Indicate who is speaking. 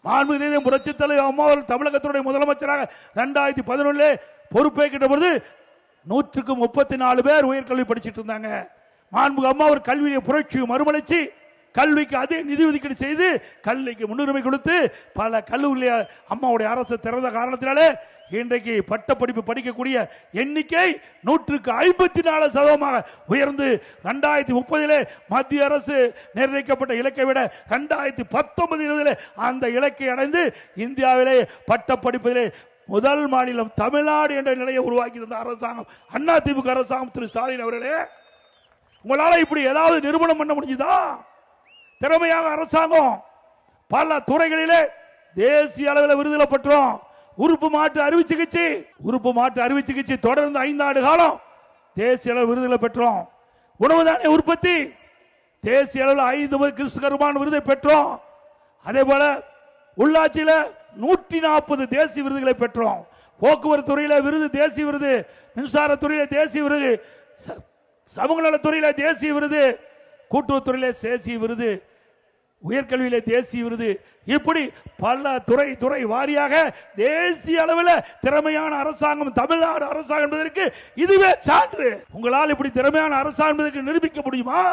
Speaker 1: மாண்புமிகு புரட்சித் தலைவர் அம்மா அவர்கள் தமிழகத்துடைய முதலமைச்சராக 2011 பொறுப்பேற்கின்ற பொழுது 134 பேர் உயர்கல்வி படிச்சிட்டு இருந்தாங்க. மாண்புமிகு அம்மா அவர் கல்வியை புரட்சி மறுமலர்ச்சி கல்விக்கு அதே நிதி ஒதுக்கீடு செய்து கல்விக்கு முன்னுரிமை கொடுத்து பல கல்லூரியில அம்மாவுடைய அரசு திறந்த காரணத்தினாலே இன்றைக்கு பட்டப்படிப்பு படிக்கக்கூடிய எண்ணிக்கை 154% உயர்ந்து 2030 மத்திய அரசு நிர்ணயிக்கப்பட்ட இலக்கை விட 2019 அந்த இலக்கை அடைந்து இந்தியாவிலே பட்டப்படிப்பிலே முதல் மாநிலம் தமிழ்நாடு என்ற நிலையை உருவாக்கி தந்த அரசாங்கம் அதிமுக அரசாங்கம். திரு ஸ்டாலின் அவர்களே, உங்களால இப்படி ஏதாவது நிரூபணம் பண்ண முடிஞ்சதா? திறமையாக அரசாங்கம் பல துறைகளிலே தேசிய அளவில் விருதுகளை பெற்றோம். உறுப்பு மாற்று அறுவை சிகிச்சை தொடர்ந்து 5 ஆண்டு காலம் தேசிய அளவில் விருதுகளை பெற்றோம். உணவு தானிய உற்பத்தி தேசிய அளவில் 5 கிறிஸ்துவ விருதை பெற்றோம். அதே போல உள்ளாட்சியில 140 தேசிய விருதுகளை பெற்றோம். போக்குவரத்து துறையில விருது தேசிய விருது, மின்சாரத்துறையில தேசிய விருது, சமூக நலத்துறையில தேசிய விருது, கூட்டுறவுத்துறையில தேசிய விருது, உயர்கல்வியில தேசிய விருது, இப்படி பல துறை வாரியாக தேசிய அளவில் திறமையான அரசாங்கம் தமிழ்நாடு அரசாங்கம் என்பதற்கு இதுவே சான்று. உங்களால் இப்படி திறமையான அரசாங்கம் என்பதற்கு நிரூபிக்க முடியுமா?